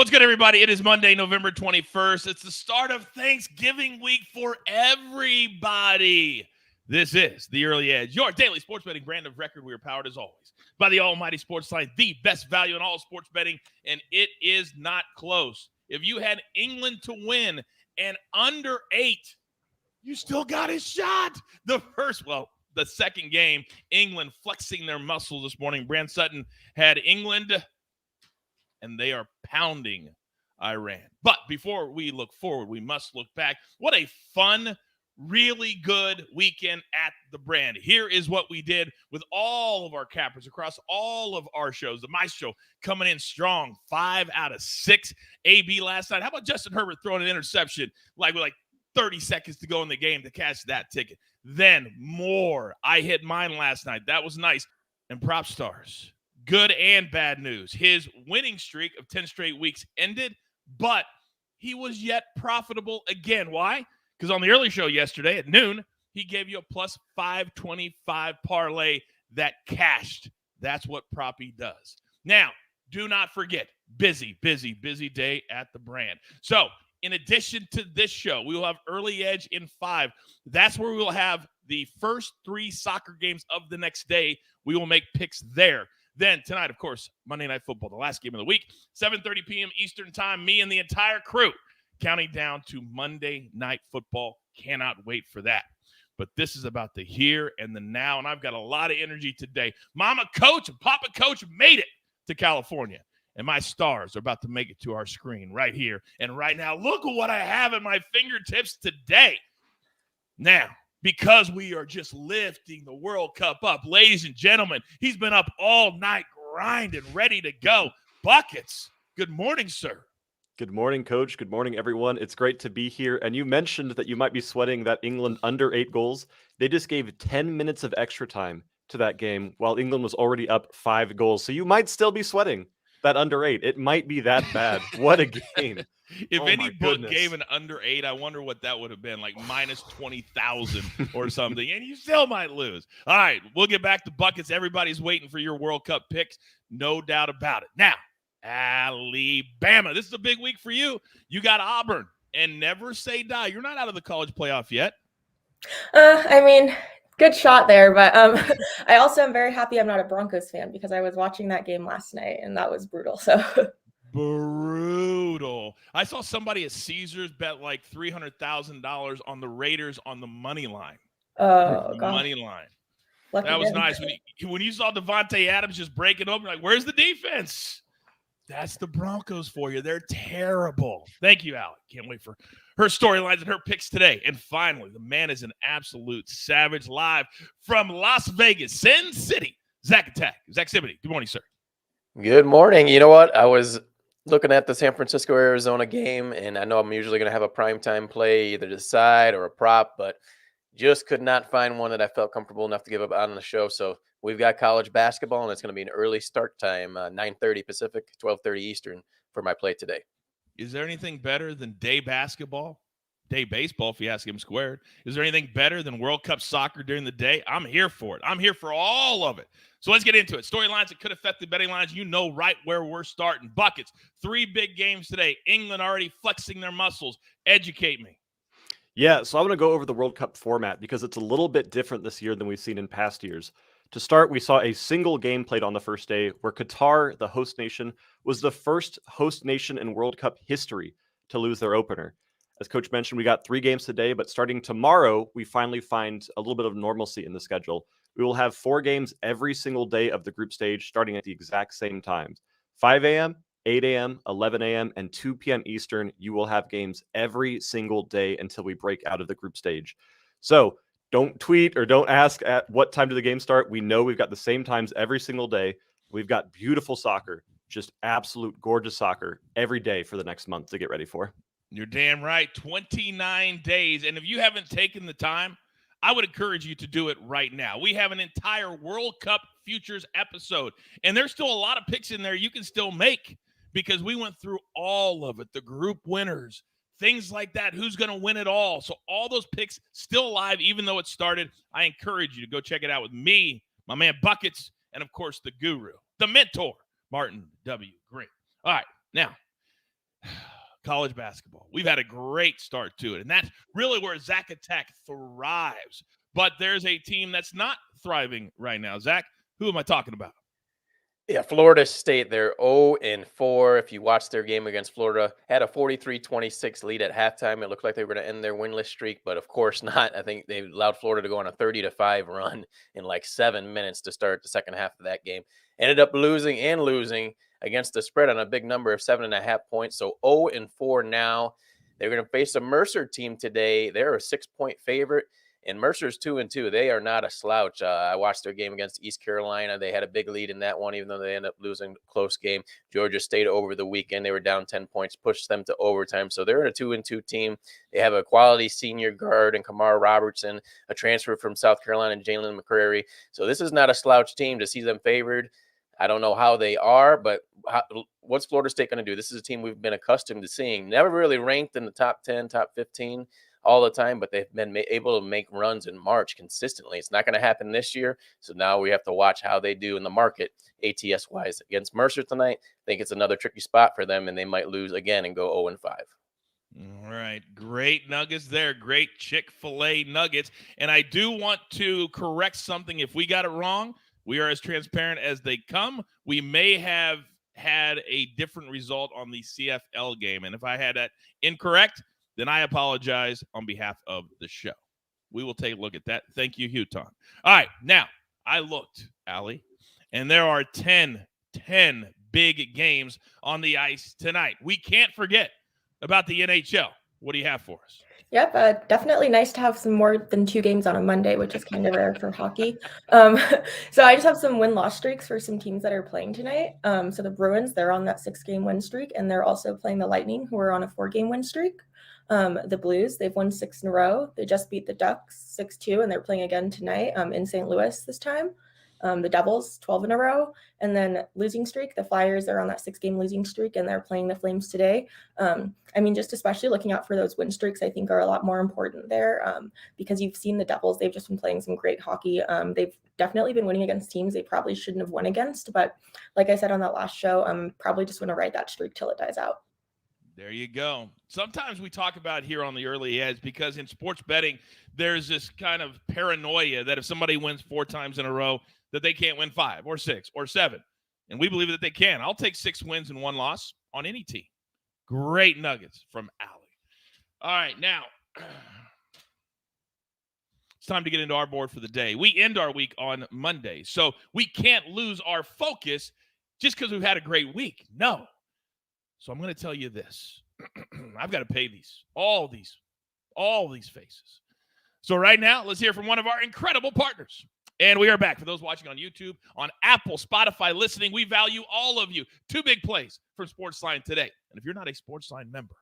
What's good, everybody? It is Monday, November 21st. It's the start of Thanksgiving week for everybody. This is The Early Edge, your daily sports betting brand of record. We are powered, as always, by the almighty SportsLine, the best value in all sports betting, and it is not close. If you had England to win and under 8, you still got a shot. The second game, England flexing their muscles this morning. Brand Sutton had England, and they are pounding Iran. But before we look forward, we must look back. What a fun, really good weekend at the Brand. Here is what we did with all of our cappers across all of our shows. The Maestro coming in strong, 5 out of 6. AB last night. How about Justin Herbert throwing an interception with 30 seconds to go in the game to cash that ticket? Then more. I hit mine last night. That was nice. And Prop Stars. Good and bad news. His winning streak of 10 straight weeks ended, but he was yet profitable again. Why? Because on the early show yesterday at noon, he gave you a plus 525 parlay that cashed. That's what Proppy does. Now, do not forget, busy day at the Brand. So, in addition to this show, we will have Early Edge in 5. That's where we will have the first 3 soccer games of the next day. We will make picks there. Then tonight, of course, Monday Night Football, the last game of the week, 7:30 p.m. Eastern Time. Me and the entire crew counting down to Monday Night Football. Cannot wait for that. But this is about the here and the now, and I've got a lot of energy today. Mama Coach and Papa Coach made it to California, and my stars are about to make it to our screen right here and right now. Look at what I have at my fingertips today. Now, because we are just lifting the World Cup up. Ladies and gentlemen, he's been up all night grinding, ready to go. Buckets, good morning, sir. Good morning, Coach. Good morning, everyone. It's great to be here. And you mentioned that you might be sweating that England under 8 goals. They just gave 10 minutes of extra time to that game while England was already up 5 goals. So you might still be sweating that under 8. It might be that bad. What a game. If any book gave an under 8, I wonder what that would have been, like minus 20,000 or something, and you still might lose. All right, we'll get back to buckets. Everybody's waiting for your World Cup picks, no doubt about it. Now, Alabama, this is a big week for you. You got Auburn, and never say die. You're not out of the college playoff yet. Good shot there, but I also am very happy I'm not a Broncos fan because I was watching that game last night, and that was brutal. So. Brutal. I saw somebody at Caesars bet like $300,000 on the Raiders on the money line. Oh, God. Money line. Lucky that was him. nice. When you saw Devontae Adams just breaking open, like, where's the defense? That's the Broncos for you. They're terrible. Thank you, Alec. Can't wait for her storylines and her picks today. And finally, the man is an absolute savage, live from Las Vegas, Sin City. Zach Attack. Zach Sibbity. Good morning, sir. Good morning. You know what? I was looking at the San Francisco-Arizona game, and I know I'm usually going to have a primetime play, either to the side or a prop, but just could not find one that I felt comfortable enough to give up on the show. So we've got college basketball, and it's going to be an early start time, 9:30 Pacific, 12:30 Eastern for my play today. Is there anything better than day basketball? Day baseball, if you ask him squared. Is there anything better than World Cup soccer during the day? I'm here for it. I'm here for all of it. So let's get into it. Storylines that could affect the betting lines. You know right where we're starting. Buckets. 3 big games today. England already flexing their muscles. Educate me. Yeah, so I'm going to go over the World Cup format because it's a little bit different this year than we've seen in past years. To start, we saw a single game played on the first day where Qatar, the host nation, was the first host nation in World Cup history to lose their opener. As Coach mentioned, we got 3 games today, but starting tomorrow, we finally find a little bit of normalcy in the schedule. We will have 4 games every single day of the group stage, starting at the exact same times. 5 a.m., 8 a.m., 11 a.m., and 2 p.m. Eastern. You will have games every single day until we break out of the group stage. So don't tweet or don't ask at what time do the games start. We know we've got the same times every single day. We've got beautiful soccer, just absolute gorgeous soccer every day for the next month to get ready for. You're damn right. 29 days. And if you haven't taken the time, I would encourage you to do it right now. We have an entire World Cup futures episode, and there's still a lot of picks in there you can still make because we went through all of it, the group winners, things like that, who's going to win it all. So all those picks still alive, even though it started. I encourage you to go check it out with me, my man Buckets, and, of course, the guru, the mentor, Martin W. Green. All right, now, college basketball. We've had a great start to it, and that's really where Zacatech thrives. But there's a team that's not thriving right now. Zach, who am I talking about? Yeah, Florida State, they're 0-4. If you watch their game against Florida, had a 43-26 lead at halftime. It looked like they were going to end their winless streak, but of course not. I think they allowed Florida to go on a 30-5 run in like 7 minutes to start the second half of that game. Ended up losing against the spread on a big number of 7.5 points. So 0-4 now. They're going to face a Mercer team today. They're a 6-point favorite. And Mercer's 2-2. They are not a slouch. I watched their game against East Carolina. They had a big lead in that one, even though they ended up losing a close game. Georgia State over the weekend, they were down 10 points, pushed them to overtime. So they're a 2-2 team. They have a quality senior guard in Kamar Robertson, a transfer from South Carolina, Jalen McCrary. So this is not a slouch team. To see them favored, I don't know how they are, but what's Florida State going to do? This is a team we've been accustomed to seeing. Never really ranked in the top 10, top 15 all the time, but they've been able to make runs in March consistently. It's not going to happen this year, so now we have to watch how they do in the market ATS-wise. Against Mercer tonight, I think it's another tricky spot for them, and they might lose again and go 0-5. All right. Great nuggets there. Great Chick-fil-A nuggets. And I do want to correct something. If we got it wrong, we are as transparent as they come. We may have had a different result on the CFL game. And if I had that incorrect, then I apologize on behalf of the show. We will take a look at that. Thank you, Houghton. All right. Now, I looked, Allie, and there are 10 big games on the ice tonight. We can't forget about the NHL. What do you have for us? Yep, definitely nice to have some more than 2 games on a Monday, which is kind of rare for hockey. So I just have some win-loss streaks for some teams that are playing tonight. So the Bruins, they're on that 6-game win streak, and they're also playing the Lightning, who are on a 4-game win streak. The Blues, they've won 6 in a row. They just beat the Ducks 6-2, and they're playing again tonight in St. Louis this time. The Devils, 12 in a row. And then losing streak, the Flyers are on that 6-game losing streak, and they're playing the Flames today. Just especially looking out for those win streaks, I think are a lot more important there because you've seen the Devils. They've just been playing some great hockey. They've definitely been winning against teams they probably shouldn't have won against. But like I said on that last show, probably just want to ride that streak till it dies out. There you go. Sometimes we talk about here on the early edge because in sports betting, there's this kind of paranoia that if somebody wins 4 times in a row, that they can't win 5 or 6 or 7. And we believe that they can. I'll take 6 wins and 1 loss on any team. Great nuggets from Allie. All right, now it's time to get into our board for the day. We end our week on Monday, so we can't lose our focus just because we've had a great week. No. So I'm going to tell you this. I've got to pay all these faces. So right now, let's hear from one of our incredible partners. And we are back. For those watching on YouTube, on Apple, Spotify, listening, we value all of you. 2 big plays for SportsLine today. And if you're not a SportsLine member,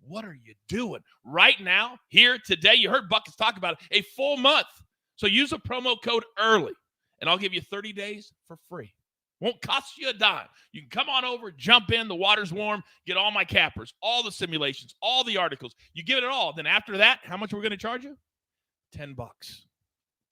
what are you doing? Right now, here, today, you heard Buckets talk about it, a full month. So use a promo code EARLY, and I'll give you 30 days for free. Won't cost you a dime. You can come on over, jump in, the water's warm, get all my cappers, all the simulations, all the articles. You give it all. Then after that, how much are we going to charge you? $10.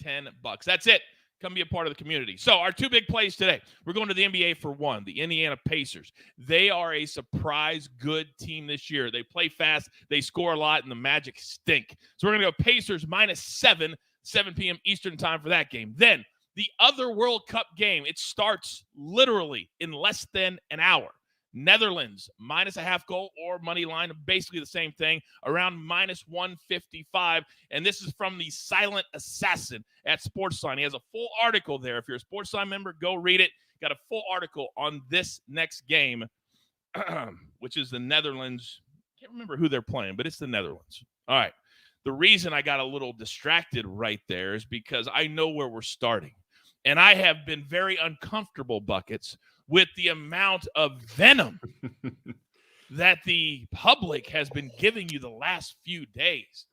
$10. That's it. Come be a part of the community. So our 2 big plays today. We're going to the NBA for one, the Indiana Pacers. They are a surprise good team this year. They play fast, they score a lot, and the Magic stink. So we're going to go Pacers -7, 7 p.m. Eastern time for that game. Then the other World Cup game, it starts literally in less than an hour. Netherlands, -0.5 goal or money line, basically the same thing, around -155. And this is from the Silent Assassin at SportsLine. He has a full article there. If you're a SportsLine member, go read it. Got a full article on this next game, which is the Netherlands. Can't remember who they're playing, but it's the Netherlands. All right. The reason I got a little distracted right there is because I know where we're starting. And I have been very uncomfortable, Buckets, with the amount of venom that the public has been giving you the last few days.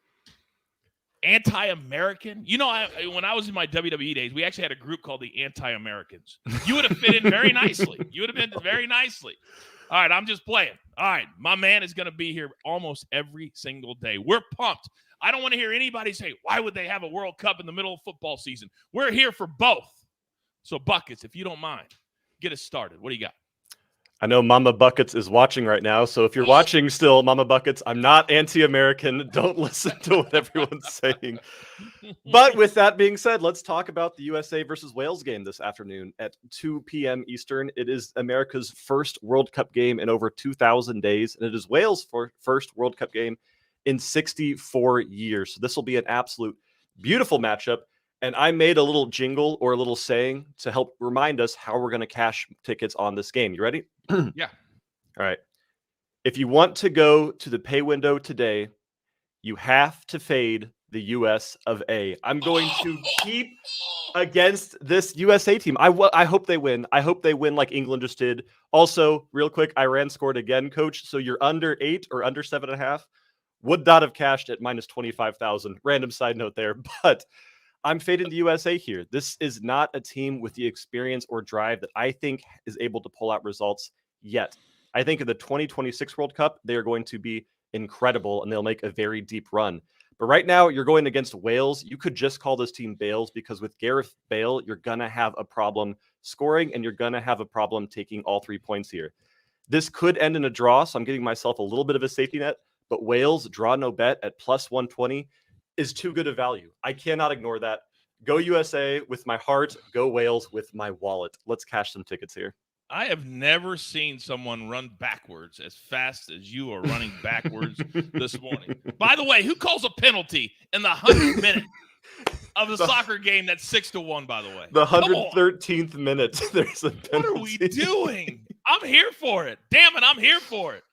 Anti-American. You know, when I was in my WWE days, we actually had a group called the Anti-Americans. You would have fit in very nicely. You would have been very nicely. All right, I'm just playing. All right, my man is going to be here almost every single day. We're pumped. I don't want to hear anybody say, why would they have a World Cup in the middle of football season? We're here for both. So, Buckets, if you don't mind, get us started. What do you got? I know Mama Buckets is watching right now, so if you're watching still, Mama Buckets, I'm not anti-American. Don't listen to what everyone's saying. But with that being said, let's talk about the USA versus Wales game this afternoon at 2 p.m. Eastern. It is America's first World Cup game in over 2,000 days, and it is Wales' first World Cup game in 64 years. So this will be an absolute beautiful matchup. And I made a little jingle or a little saying to help remind us how we're going to cash tickets on this game. You ready? Yeah. All right. If you want to go to the pay window today, you have to fade the US of A. I'm going to keep against this USA team. I hope they win. I hope they win like England just did. Also, real quick, Iran scored again, coach. So you're under 8 or under 7.5. Would not have cashed at minus 25,000. Random side note there. But I'm fading the USA here. This is not a team with the experience or drive that I think is able to pull out results yet. I think in the 2026 World Cup, they are going to be incredible and they'll make a very deep run. But right now, you're going against Wales. You could just call this team Bales because with Gareth Bale, you're going to have a problem scoring and you're going to have a problem taking all 3 points here. This could end in a draw, so I'm giving myself a little bit of a safety net. But Wales, draw no bet at plus 120 is too good a value. I cannot ignore that. Go USA with my heart. Go Wales with my wallet. Let's cash some tickets here. I have never seen someone run backwards as fast as you are running backwards this morning. By the way, who calls a penalty in the 100th minute of the soccer game that's 6-1, by the way? The 113th minute. There's a penalty. What are we doing? I'm here for it. Damn it, I'm here for it.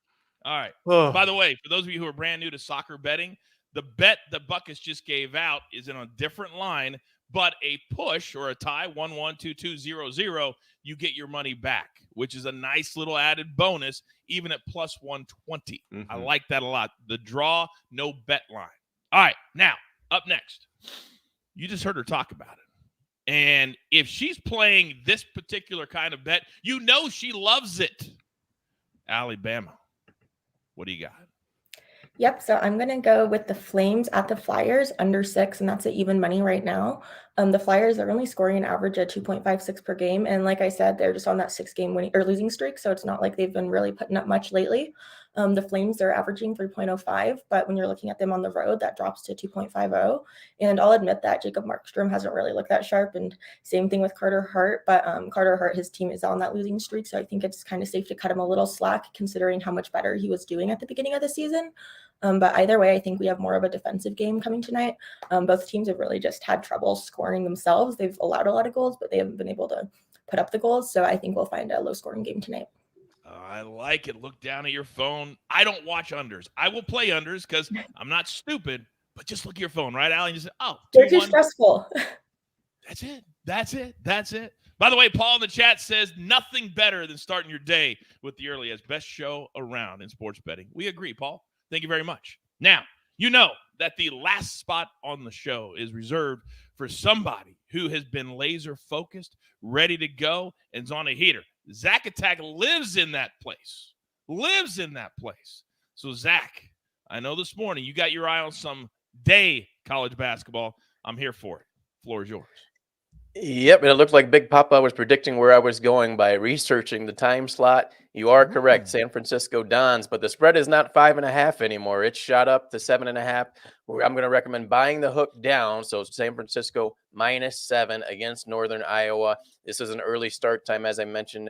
All right. By the way, for those of you who are brand new to soccer betting, the bet that Buckets just gave out is in a different line, but a push or a tie, 1-1, 2-2, 0-0, you get your money back, which is a nice little added bonus, even at plus 120. I like that a lot. The draw, no bet line. All right, now, up next, you just heard her talk about it. And if she's playing this particular kind of bet, you know she loves it. Alabama, what do you got? Yep, so I'm going to go with the Flames at the Flyers under 6, and that's at even money right now. The Flyers are only scoring an average at 2.56 per game, and like I said, they're just on that 6-game winning or losing streak, so it's not like they've been really putting up much lately. The Flames, they're averaging 3.05, but when you're looking at them on the road, that drops to 2.50. And I'll admit that Jacob Markstrom hasn't really looked that sharp, and same thing with Carter Hart, but Carter Hart, his team is on that losing streak, so I think it's kind of safe to cut him a little slack considering how much better he was doing at the beginning of the season. But either way, I think we have more of a defensive game coming tonight. Both teams have really just had trouble scoring themselves. They've allowed a lot of goals, but they haven't been able to put up the goals. So I think we'll find a low-scoring game tonight. I like it. Look down at your phone. I don't watch unders. I will play unders because I'm not stupid, but just look at your phone, right, Allie? And you say, oh, they're too stressful. That's it. By the way, Paul in the chat says nothing better than starting your day with the early as best show around in sports betting. We agree, Paul. Thank you very much. Now, you know that the last spot on the show is reserved for somebody who has been laser focused, ready to go, and is on a heater. Zach Attack lives in that place. So, Zach, I know this morning you got your eye on some day college basketball. I'm here for it. Floor is yours. Yep, and it looked like Big Papa was predicting where I was going by researching the time slot. You are correct, San Francisco Dons, but the spread is not 5.5 anymore. It's shot up to 7.5. I'm going to recommend buying the hook down. So San Francisco -7 against Northern Iowa. This is an early start time, as I mentioned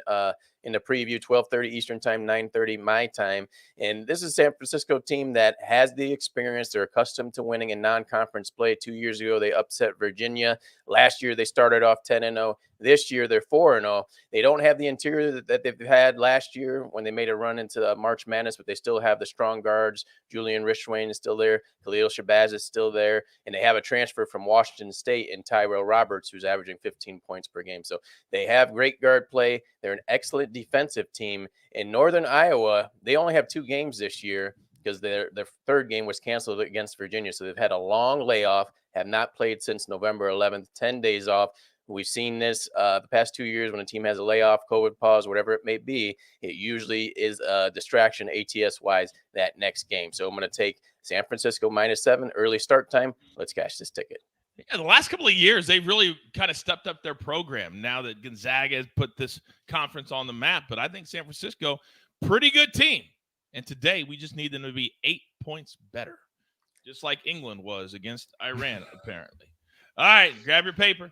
in the preview, 12:30 Eastern time, 9:30 my time. And this is a San Francisco team that has the experience. They're accustomed to winning in non-conference play. 2 years ago, they upset Virginia. Last year, they started off 10-0. This year, they're 4-0. They don't have the interior that they've had last year when they made a run into March Madness, but they still have the strong guards. Julian Rishwain is still there. Khalil Shabazz is still there. And they have a transfer from Washington State in Tyrell Roberts, who's averaging 15 points per game. So they have great guard play. They're an excellent defensive team. In Northern Iowa, they only have 2 games this year because their third game was canceled against Virginia. So they've had a long layoff, have not played since November 11th, 10 days off. We've seen this the past 2 years when a team has a layoff, COVID pause, whatever it may be. It usually is a distraction ATS-wise that next game. So I'm going to take San Francisco -7, early start time. Let's cash this ticket. Yeah, the last couple of years, they've really kind of stepped up their program now that Gonzaga has put this conference on the map. But I think San Francisco, pretty good team. And today, we just need them to be 8 points better, just like England was against Iran, apparently. All right, grab your paper,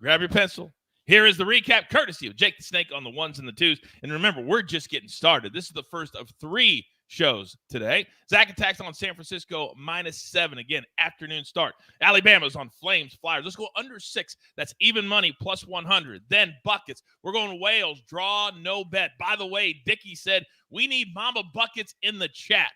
grab your pencil. Here is the recap, courtesy of Jake the Snake on the ones and the twos. And remember, we're just getting started. This is the first of 3 shows today. Zach attacks on San Francisco -7. Again, afternoon start. Alabama's on Flames Flyers. Let's go under 6. That's even money plus 100. Then buckets. We're going to Wales. Draw, no bet. By the way, Dickie said we need Mama Buckets in the chat.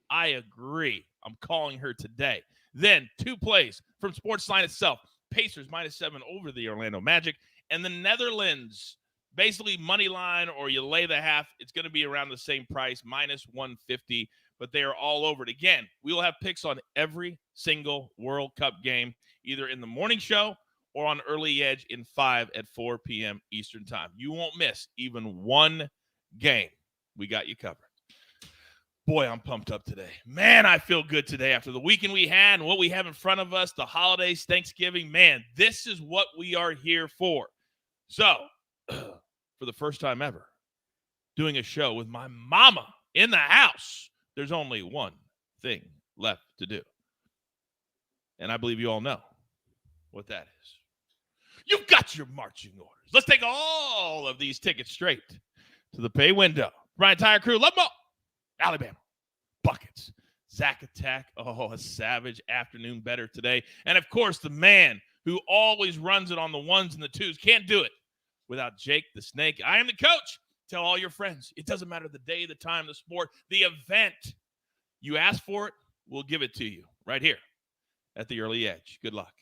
I agree. I'm calling her today. Then 2 plays from SportsLine itself. Pacers -7 over the Orlando Magic. And the Netherlands, basically money line or you lay the half, it's going to be around the same price, -150, but they are all over it. Again, we will have picks on every single World Cup game, either in the morning show or on Early Edge in 5 at 4 p.m. Eastern time. You won't miss even one game. We got you covered. Boy, I'm pumped up today. Man, I feel good today after the weekend we had and what we have in front of us, the holidays, Thanksgiving. Man, this is what we are here for. So, for the first time ever, doing a show with my mama in the house, there's only one thing left to do. And I believe you all know what that is. You've got your marching orders. Let's take all of these tickets straight to the pay window. Brian Tire Crew, love them all. Alabama, buckets. Zach Attack, a savage afternoon better today. And, of course, the man who always runs it on the ones and the twos. Can't do it without Jake the Snake. I am the coach. Tell all your friends. It doesn't matter the day, the time, the sport, the event. You ask for it, we'll give it to you right here at the Early Edge. Good luck.